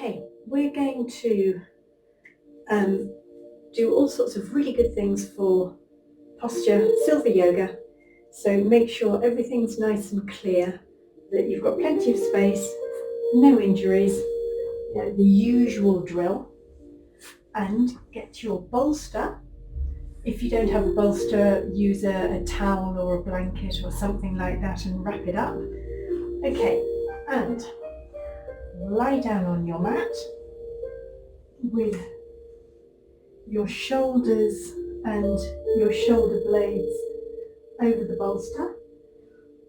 Okay, we're going to do all sorts of really good things for posture, silver yoga. So make sure everything's nice and clear, that you've got plenty of space, no injuries, the usual drill. And get your bolster. If you don't have a bolster, use a towel or a blanket or something like that and wrap it up. Okay, and lie down on your mat with your shoulders and your shoulder blades over the bolster.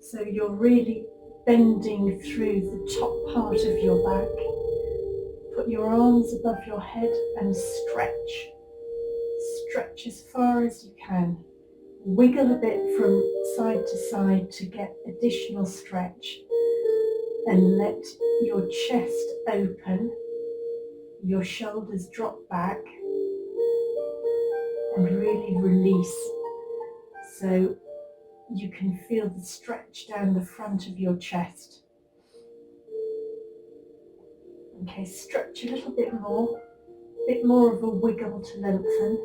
So you're really bending through the top part of your back. Put your arms above your head and stretch. Stretch as far as you can. Wiggle a bit from side to side to get additional stretch. And let your chest open, your shoulders drop back, and really release. So you can feel the stretch down the front of your chest. Okay, stretch a little bit more of a wiggle to lengthen.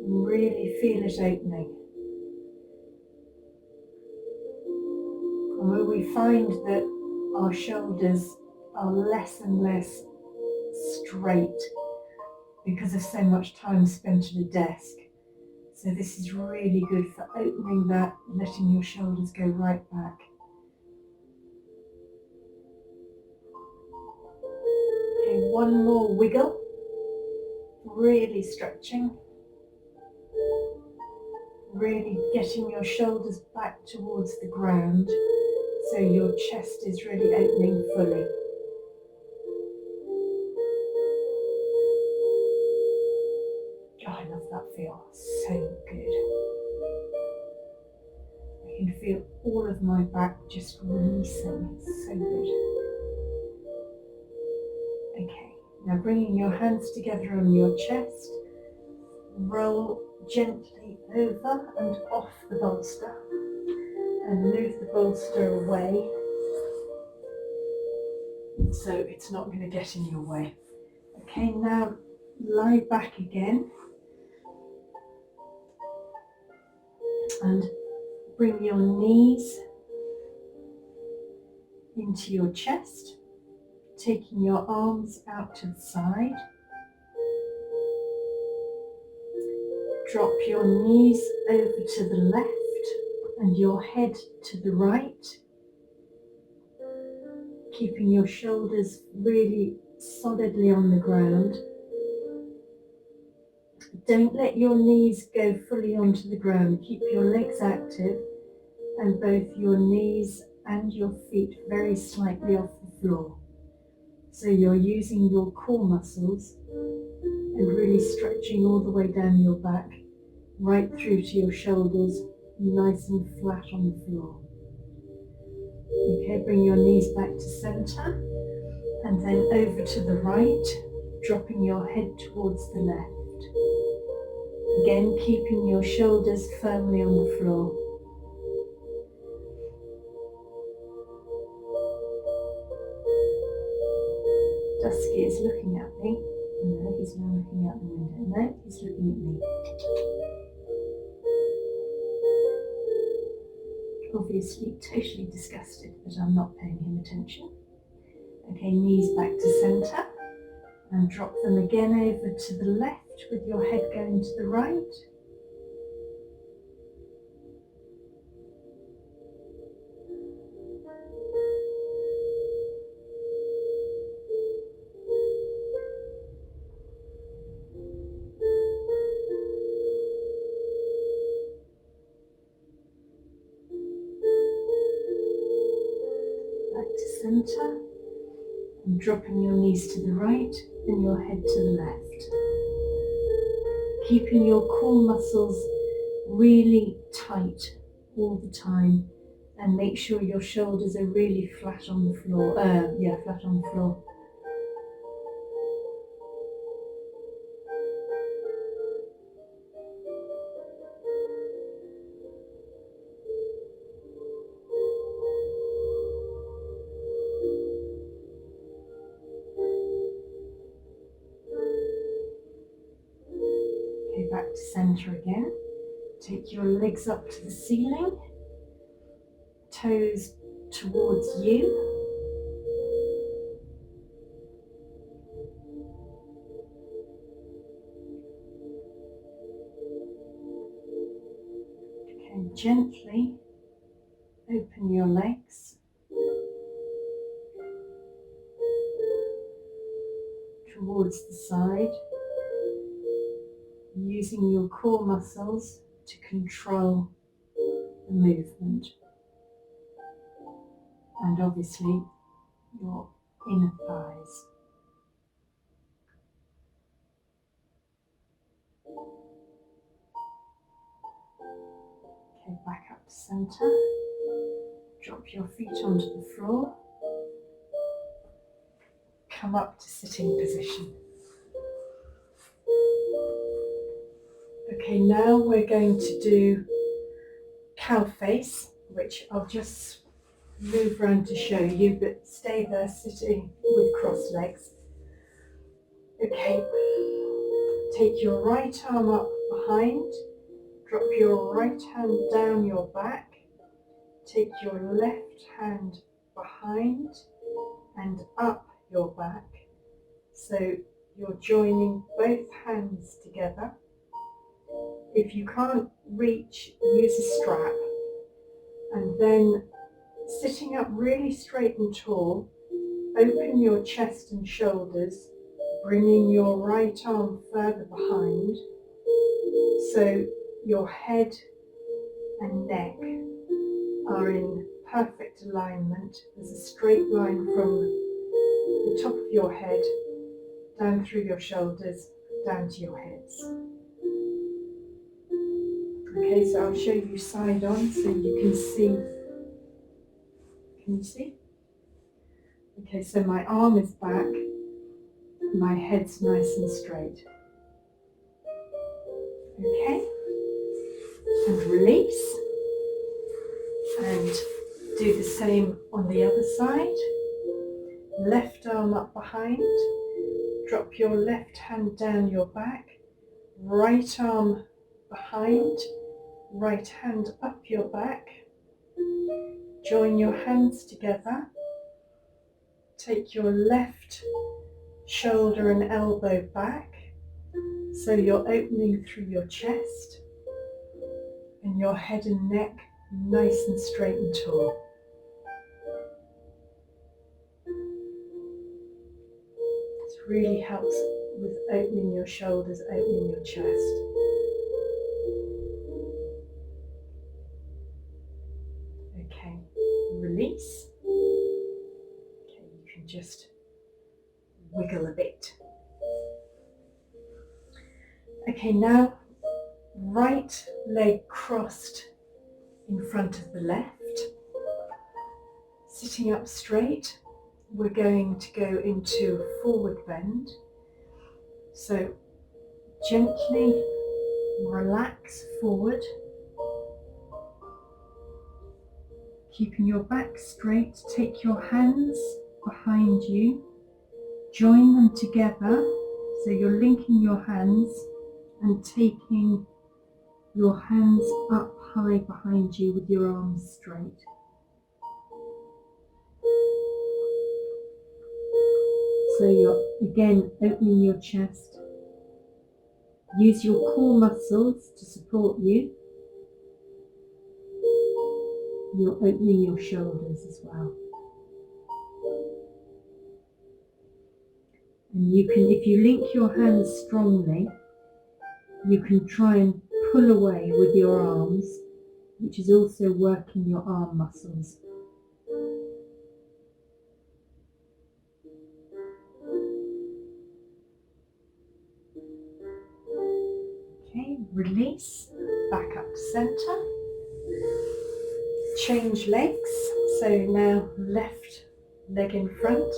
Really feel it opening. And when we find that our shoulders are less and less straight because of so much time spent at a desk. So this is really good for opening that, letting your shoulders go right back. Okay, one more wiggle. Really stretching. Really getting your shoulders back towards the ground so your chest is really opening fully. Oh, I love that feel. So good. I can feel all of my back just releasing. It's so good. Okay, now bringing your hands together on your chest, roll gently over and off the bolster and move the bolster away so it's not going to get in your way. Okay, now lie back again and bring your knees into your chest, taking your arms out to the side. Drop your knees over to the left and your head to the right, keeping your shoulders really solidly on the ground. Don't let your knees go fully onto the ground. Keep your legs active and both your knees and your feet very slightly off the floor. So you're using your core muscles and really stretching all the way down your back, right through to your shoulders, nice and flat on the floor. Okay, bring your knees back to center and then over to the right, dropping your head towards the left. Again, keeping your shoulders firmly on the floor. Dusky is looking at me. No, he's now looking out the window. No, he's looking at me. Obviously totally disgusted, but I'm not paying him attention. Okay, knees back to centre and drop them again over to the left with your head going to the right. Back to centre and dropping your knees to the right and your head to the left. Keeping your core muscles really tight all the time and make sure your shoulders are really flat on the floor. Flat on the floor. to center again. Take your legs up to the ceiling, toes towards you. Okay, gently open your legs towards the side, using your core muscles to control the movement, and obviously your inner thighs. Okay, back up to center. Drop your feet onto the floor. Come up to sitting position. Okay, now we're going to do cow face, which I'll just move around to show you, but stay there sitting with crossed legs. Okay, take your right arm up behind, drop your right hand down your back, take your left hand behind and up your back. So you're joining both hands together. If you can't reach, use a strap. And then sitting up really straight and tall, open your chest and shoulders, bringing your right arm further behind, so your head and neck are in perfect alignment. There's a straight line from the top of your head down through your shoulders, down to your hips. Okay, so I'll show you side on so you can see. Can you see? Okay, so my arm is back, my head's nice and straight. Okay, and release. And do the same on the other side. Left arm up behind, drop your left hand down your back, right arm behind, right hand up your back, join your hands together, take your left shoulder and elbow back, so you're opening through your chest, and your head and neck nice and straight and tall. This really helps with opening your shoulders, opening your chest. Okay, release. Okay, you can just wiggle a bit. Okay, now right leg crossed in front of the left. Sitting up straight, we're going to go into a forward bend. So gently relax forward, keeping your back straight. Take your hands behind you, join them together, so you're linking your hands and taking your hands up high behind you with your arms straight. So you're again opening your chest. Use your core muscles to support you. You're opening your shoulders as well. And you can, if you link your hands strongly, you can try and pull away with your arms, which is also working your arm muscles. Okay, release, back up to center. Change legs, so now left leg in front.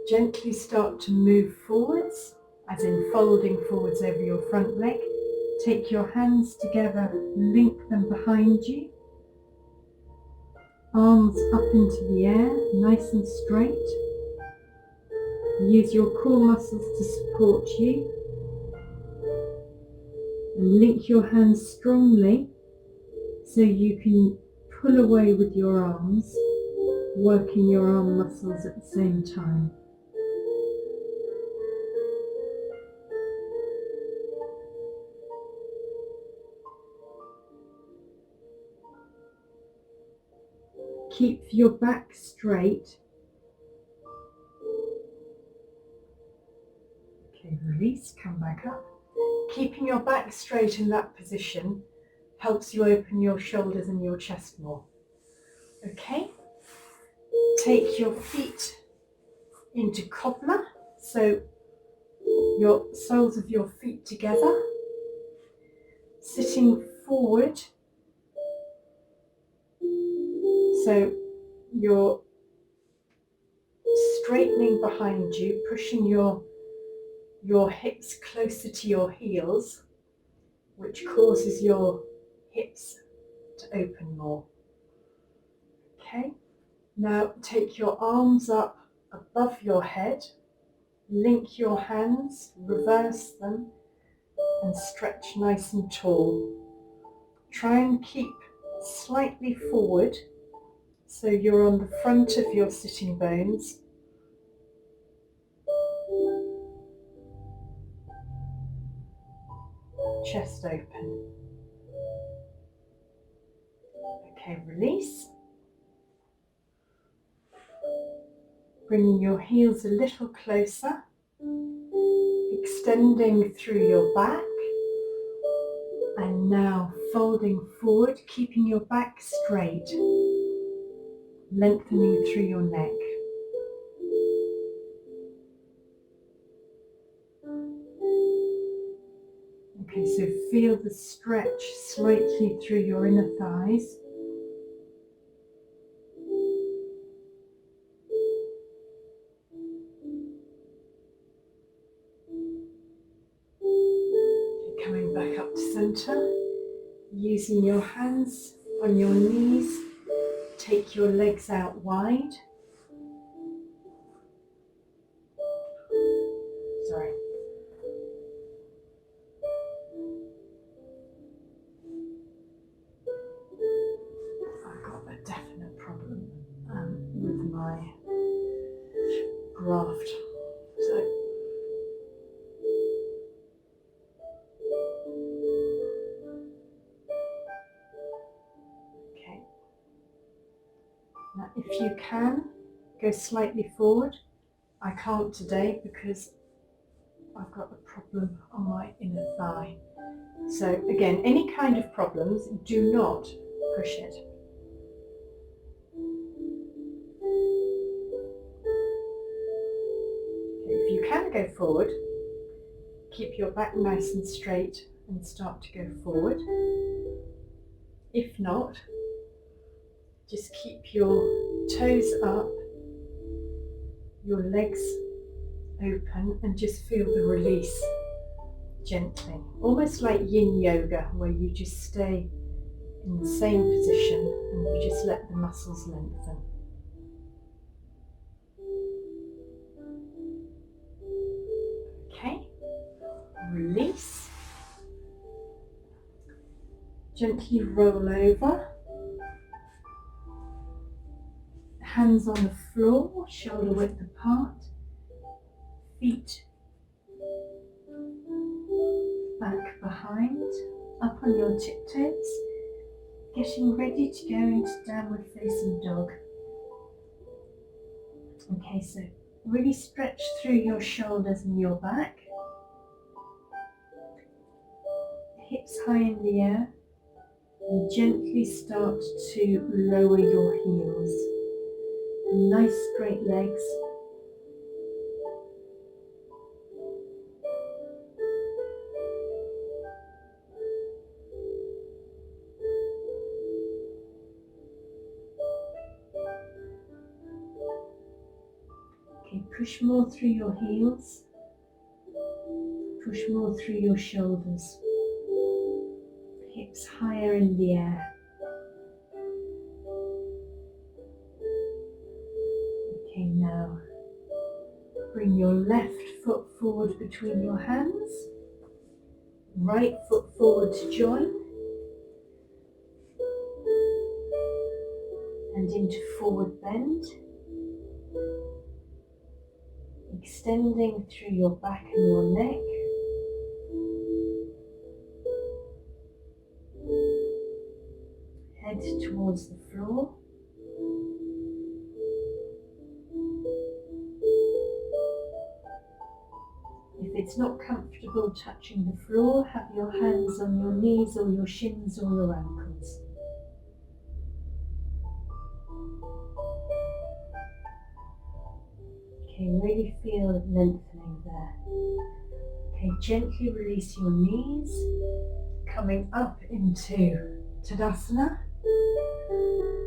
Gently start to move forwards, as in folding forwards over your front leg. Take your hands together, link them behind you. Arms up into the air, nice and straight. Use your core muscles to support you, and link your hands strongly so you can pull away with your arms, working your arm muscles at the same time. Keep your back straight. Okay, release, come back up. Keeping your back straight in that position helps you open your shoulders and your chest more. Okay, take your feet into cobbler, so your soles of your feet together, sitting forward, so you're straightening behind you, pushing your hips closer to your heels, which causes your hips to open more. Okay, now take your arms up above your head, link your hands, reverse them, and stretch nice and tall. Try and keep slightly forward so you're on the front of your sitting bones. Chest open. Okay, release. Bringing your heels a little closer, extending through your back, and now folding forward, keeping your back straight, lengthening through your neck. Okay, so feel the stretch slightly through your inner thighs. Coming back up to centre, using your hands on your knees, take your legs out wide. Sorry. I've got a definite problem with my graft. So okay. Now if you can, go slightly forward. I can't today because I've got a problem on my inner thigh. So again, any kind of problems, do not push it. Okay, if you can go forward, keep your back nice and straight and start to go forward. If not, just keep your toes up, your legs open, and just feel the release gently. Almost like yin yoga, where you just stay in the same position and you just let the muscles lengthen. Okay, release. Gently roll over. Hands on the floor, shoulder width apart. Feet back behind, up on your tiptoes, getting ready to go into downward facing dog. Okay, so really stretch through your shoulders and your back. Hips high in the air, and gently start to lower your heels. Nice straight legs. Okay, push more through your heels. Push more through your shoulders. Hips higher in the air. Okay, now bring bring your left foot forward between your hands, right foot forward to join, and into forward bend, extending through your back and your neck. Head towards the floor. If it's not comfortable touching the floor, have your hands on your knees or your shins or your ankles. Okay, really feel it lengthening there. Okay, gently release your knees, coming up into Tadasana.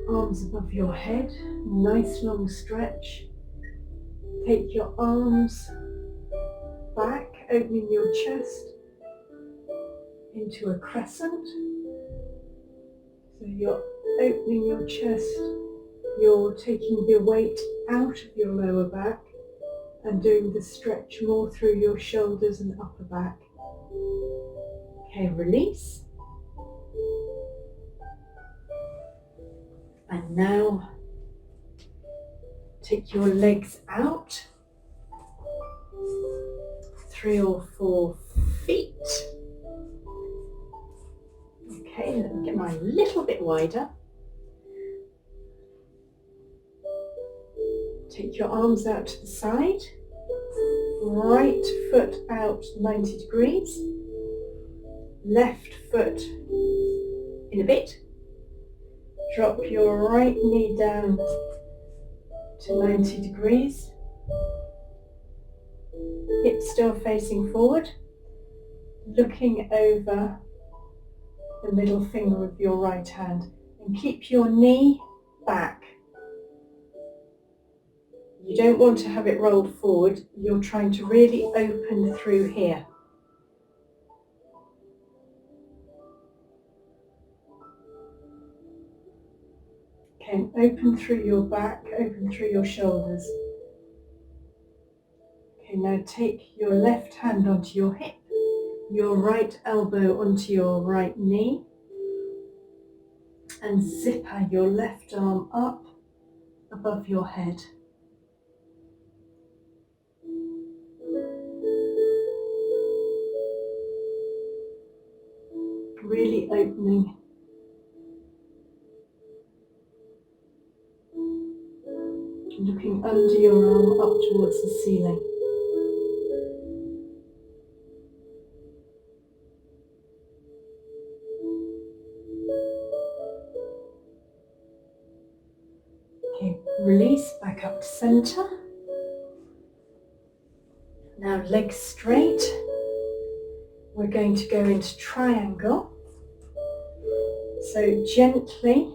Arms above your head, nice long stretch. Take your arms back, opening your chest into a crescent. So you're opening your chest, you're taking the weight out of your lower back and doing the stretch more through your shoulders and upper back. Okay, release. And now take your legs out, 3 or 4 feet. Okay, let me get mine a little bit wider. Take your arms out to the side, right foot out 90 degrees, left foot in a bit. Drop your right knee down to 90 degrees, hips still facing forward, looking over the middle finger of your right hand, and keep your knee back. You don't want to have it rolled forward, you're trying to really open through here. Okay, open through your back, open through your shoulders. Okay, now take your left hand onto your hip, your right elbow onto your right knee, and zipper your left arm up above your head. Really opening. Looking under your arm up towards the ceiling. Okay, release back up to center. Now legs straight. We're going to go into triangle. So gently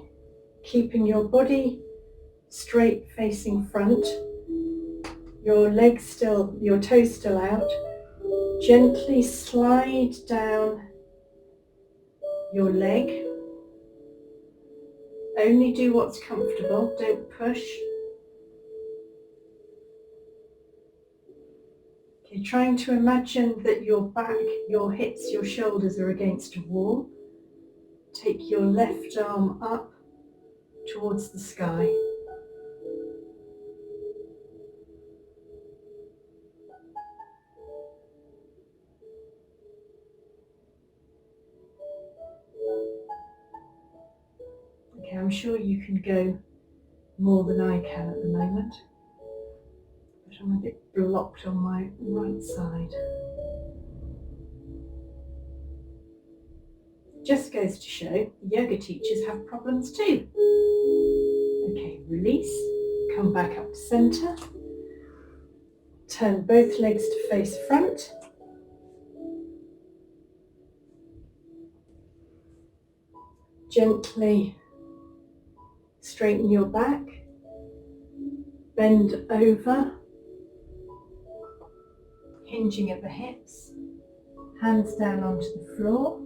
keeping your body straight facing front, your legs still, your toes still out. Gently slide down your leg. Only do what's comfortable, don't push. Okay, trying to imagine that your back, your hips, your shoulders are against a wall. Take your left arm up towards the sky. Okay, I'm sure you can go more than I can at the moment, but I'm a bit blocked on my right side. Just goes to show yoga teachers have problems too. Okay, release, come back up to center, turn both legs to face front. Gently straighten your back, bend over, hinging at the hips, hands down onto the floor,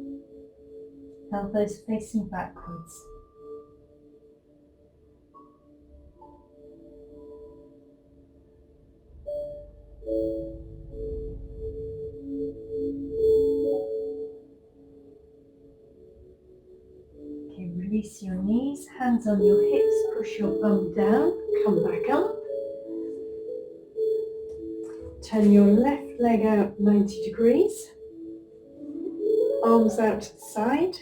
elbows facing backwards. Release your knees, hands on your hips, push your bum down, come back up. Turn your left leg out 90 degrees, arms out to the side.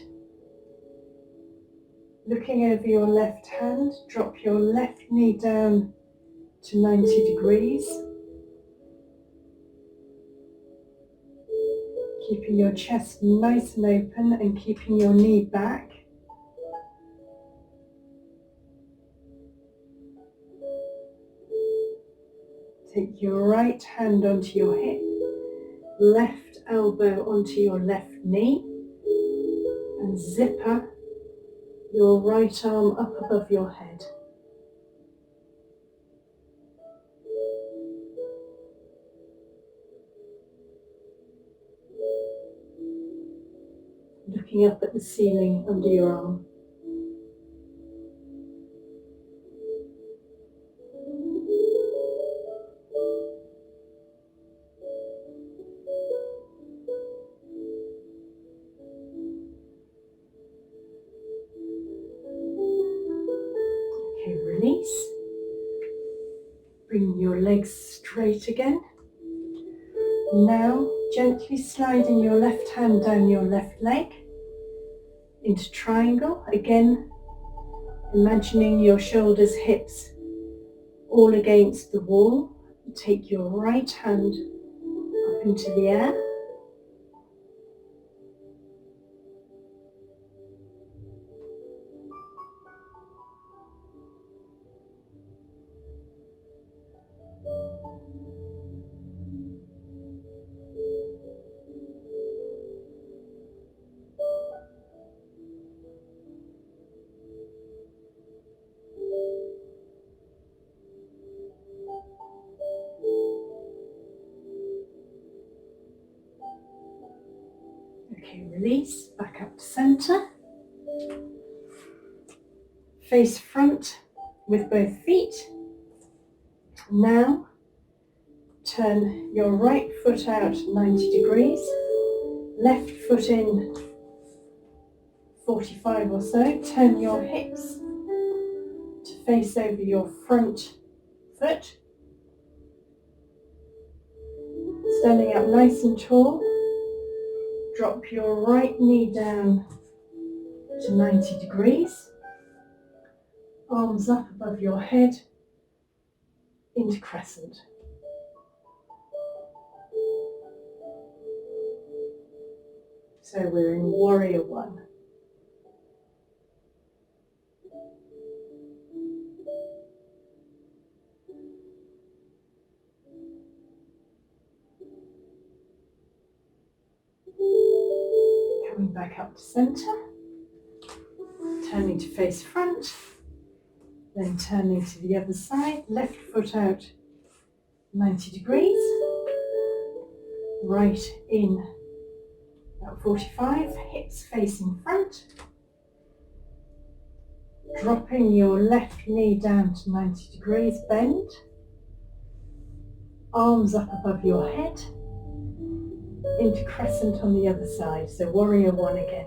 Looking over your left hand, drop your left knee down to 90 degrees. Keeping your chest nice and open and keeping your knee back. Take your right hand onto your hip, left elbow onto your left knee, and zipper your right arm up above your head. Looking up at the ceiling under your arm. Okay, release. Bring your legs straight again. Now, gently sliding your left hand down your left leg into triangle. Again, imagining your shoulders, hips all against the wall. Take your right hand up into the air. Okay, release, back up to center. Face front with both feet. Now, turn your right foot out 90 degrees, left foot in 45 or so. Turn your hips to face over your front foot. Standing up nice and tall, drop your right knee down to 90 degrees. Arms up above your head into crescent. So we're in warrior one. Coming back up to center, turning to face front, then turning to the other side, left foot out 90 degrees, right in about 45, hips facing front, dropping your left knee down to 90 degrees, bend, arms up above your head, into crescent on the other side, so warrior one again.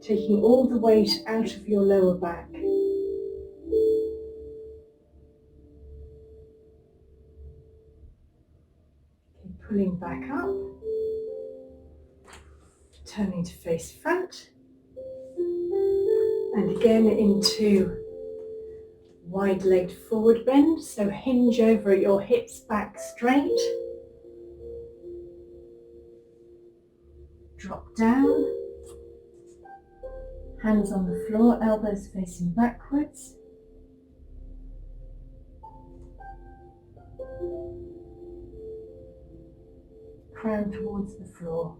Taking all the weight out of your lower back. Pulling back up, turning to face front, and again into wide-legged forward bend, so hinge over at your hips, back straight, drop down, hands on the floor, elbows facing backwards, crown towards the floor.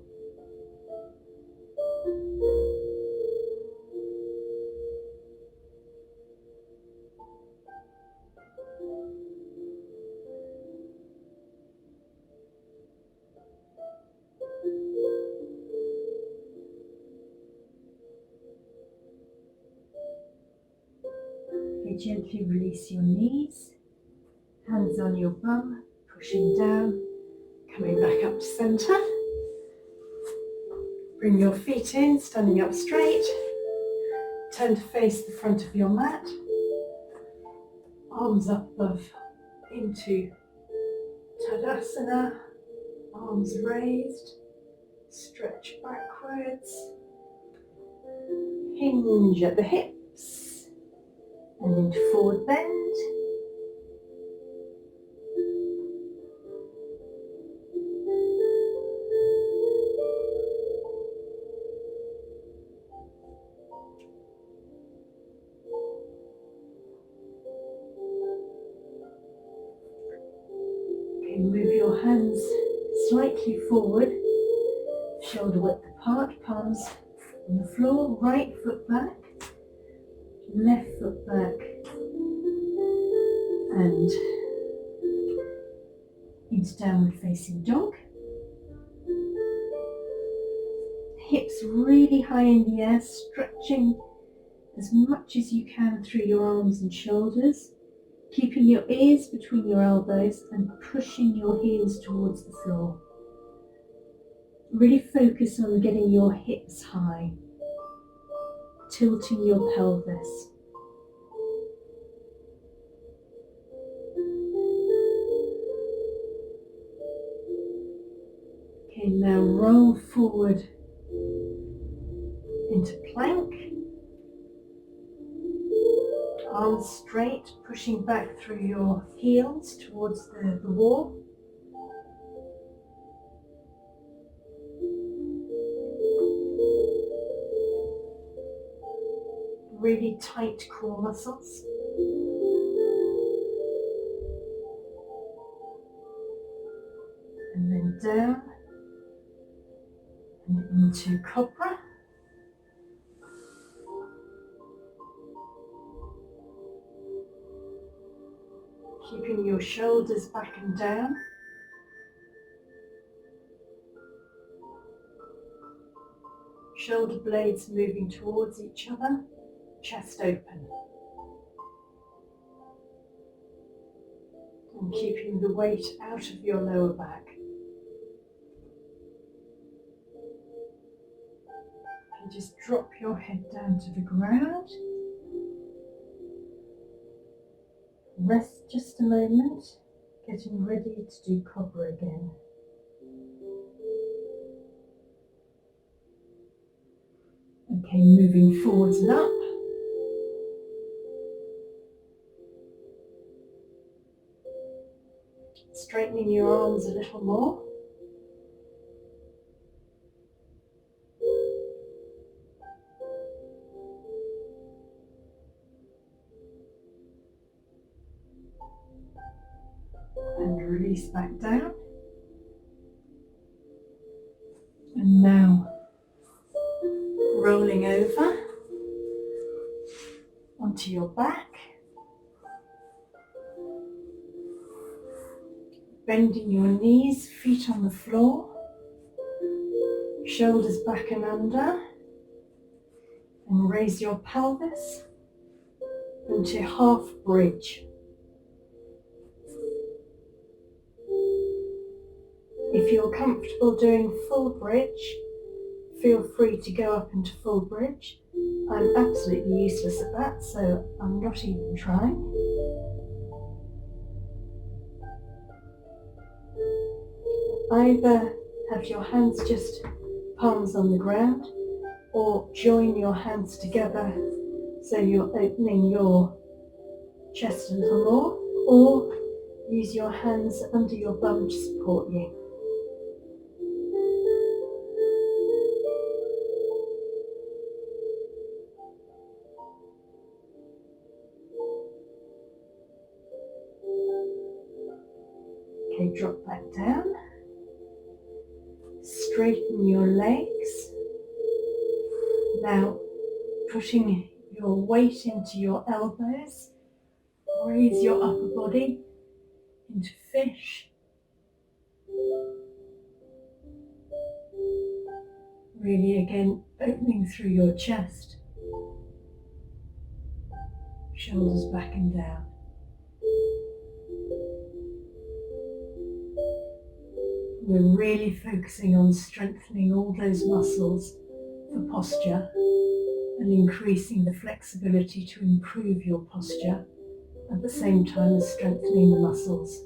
gently release your knees, hands on your bum, pushing down, coming back up to centre. Bring your feet in, standing up straight. Turn to face the front of your mat. Arms up above into Tadasana. Arms raised. Stretch backwards. Hinge at the hips. And into forward bend. Okay, move your hands slightly forward, shoulder width apart, palms on the floor, right foot back, left foot back, and into downward facing dog. Hips really high in the air, stretching as much as you can through your arms and shoulders, keeping your ears between your elbows and pushing your heels towards the floor. Really focus on getting your hips high, tilting your pelvis. Okay, now roll forward into plank. Arms straight, pushing back through your heels towards the wall. Really tight core muscles. And then down and into cobra. Keeping your shoulders back and down. Shoulder blades moving towards each other, chest open. And keeping the weight out of your lower back. And just drop your head down to the ground. Rest just a moment, getting ready to do cobra again. Okay, moving forwards and up. Straightening your arms a little more. And release back down. And now rolling over onto your back. Bending your knees, feet on the floor. Shoulders back and under. And raise your pelvis into half bridge. If you're comfortable doing full bridge, feel free to go up into full bridge. I'm absolutely useless at that, so I'm not even trying. Either have your hands just palms on the ground, or join your hands together so you're opening your chest a little more, or use your hands under your bum to support you. Okay, drop back down. Straighten your legs. Now, putting your weight into your elbows, raise your upper body into fish. Really again, opening through your chest. shoulders back and down. We're really focusing on strengthening all those muscles for posture and increasing the flexibility to improve your posture at the same time as strengthening the muscles.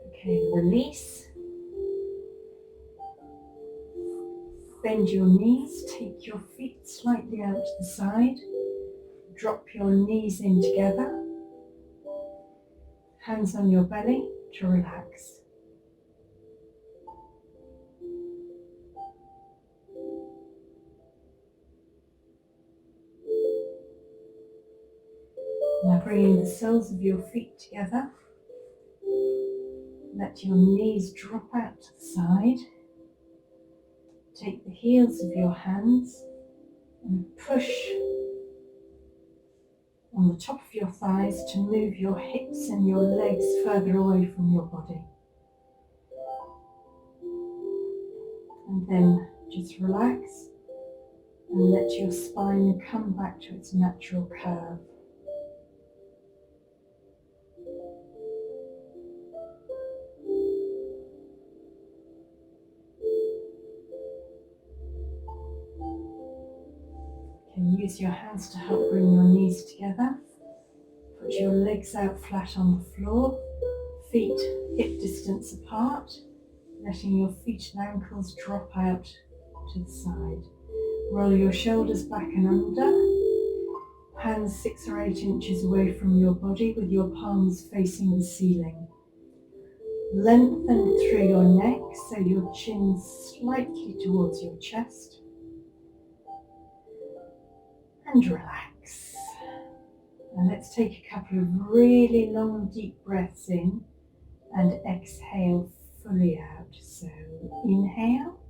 Okay, release. Bend your knees, take your feet slightly out to the side, drop your knees in together, hands on your belly to relax. Now bringing the soles of your feet together, let your knees drop out to the side. Take the heels of your hands and push on the top of your thighs to move your hips and your legs further away from your body. And then just relax and let your spine come back to its natural curve. Use your hands to help bring your knees together. Put your legs out flat on the floor, feet hip distance apart, letting your feet and ankles drop out to the side. Roll your shoulders back and under, hands 6 or 8 inches away from your body with your palms facing the ceiling. Lengthen through your neck so your chin slightly towards your chest. And relax. And let's take a couple of really long deep breaths in and exhale fully out. So inhale.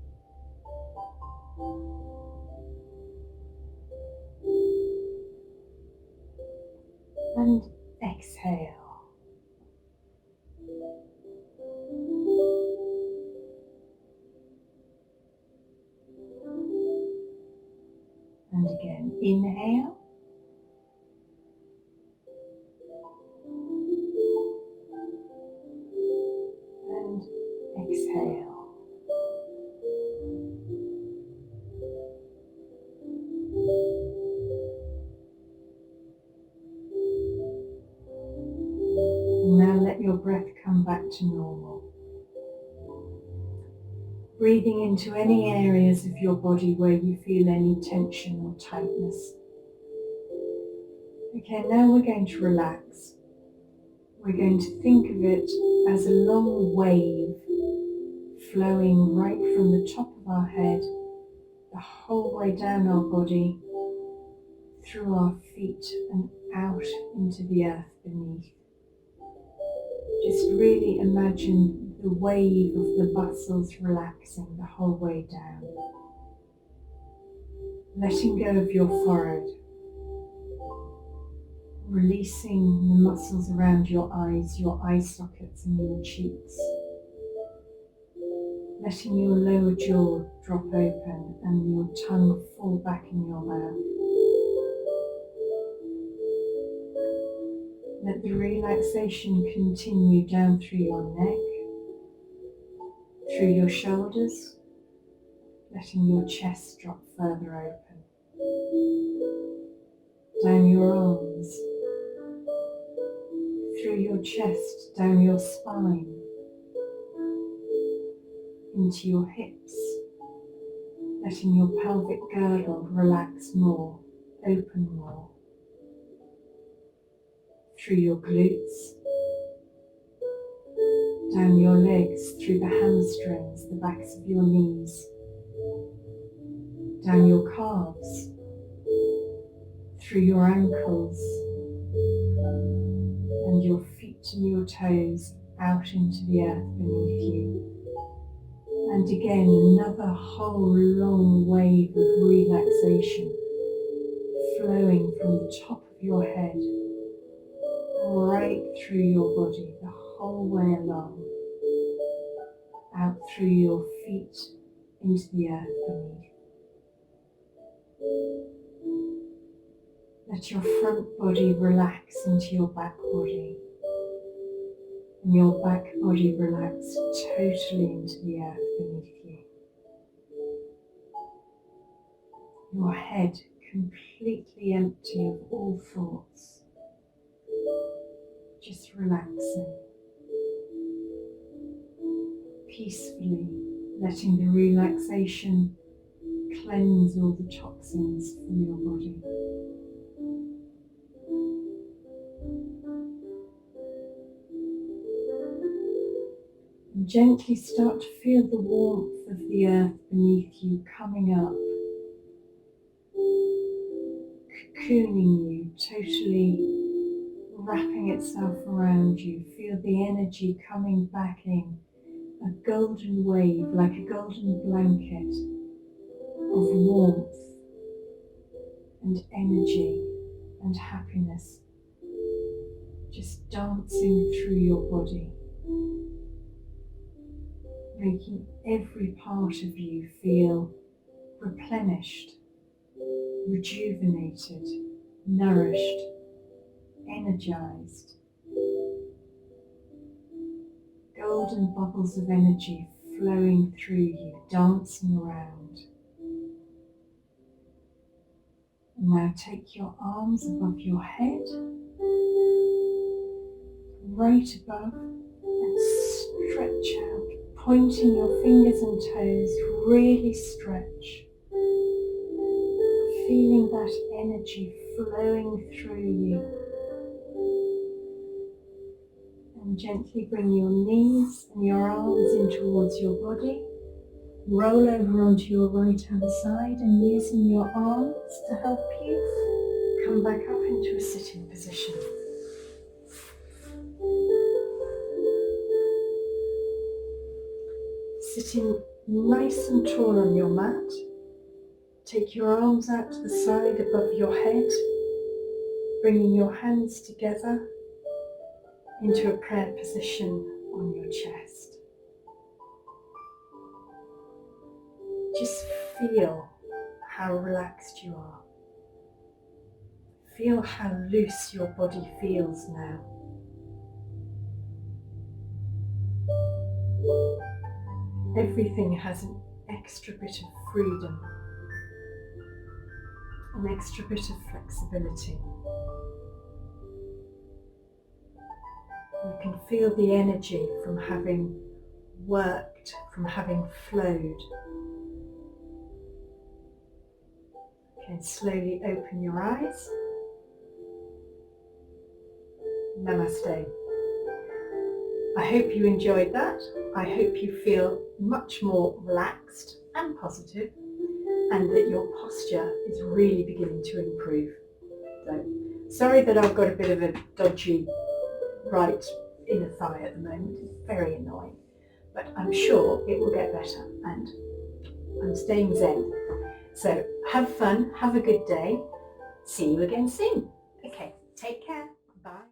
And exhale. And again, inhale. And exhale. And now let your breath come back to normal. Breathing into any areas of your body where you feel any tension or tightness. Okay, now we're going to relax. We're going to think of it as a long wave flowing right from the top of our head, the whole way down our body, through our feet and out into the earth beneath. Just really imagine the wave of the muscles relaxing the whole way down. Letting go of your forehead. Releasing the muscles around your eyes, your eye sockets and your cheeks. Letting your lower jaw drop open and your tongue fall back in your mouth. Let the relaxation continue down through your neck, through your shoulders, letting your chest drop further open. Down your arms, through your chest, down your spine, into your hips, letting your pelvic girdle relax more, open more. Through your glutes, down your legs, through the hamstrings, the backs of your knees, down your calves, through your ankles, and your feet and your toes out into the earth beneath you. And again, another whole long wave of relaxation flowing from the top of your head right through your body, the whole way along, out through your feet into the earth beneath. Let your front body relax into your back body, and your back body relax totally into the earth beneath you. Your head completely empty of all thoughts, just relaxing, peacefully letting the relaxation cleanse all the toxins from your body. And gently start to feel the warmth of the earth beneath you coming up, cocooning you, totally wrapping itself around you. Feel the energy coming back in, a golden wave, like a golden blanket of warmth and energy and happiness, just dancing through your body, making every part of you feel replenished, rejuvenated, nourished, energized. Golden bubbles of energy flowing through you, dancing around. And now take your arms above your head, right above, and stretch out, pointing your fingers and toes, really stretch. Feeling that energy flowing through you. And gently bring your knees and your arms in towards your body. Roll over onto your right hand side, and using your arms to help you, come back up into a sitting position. Sitting nice and tall on your mat. Take your arms out to the side above your head, bringing your hands together into a prayer position on your chest. Just feel how relaxed you are. Feel how loose your body feels now. Everything has an extra bit of freedom, an extra bit of flexibility. You can feel the energy from having worked, from having flowed. Okay, slowly open your eyes. Namaste. I hope you enjoyed that. I hope you feel much more relaxed and positive, and that your posture is really beginning to improve. So, sorry that I've got a bit of a dodgy right inner thigh at the moment. It's very annoying, but I'm sure it will get better, and I'm staying zen. So have fun, have a good day. See you again soon. Okay, take care. Bye.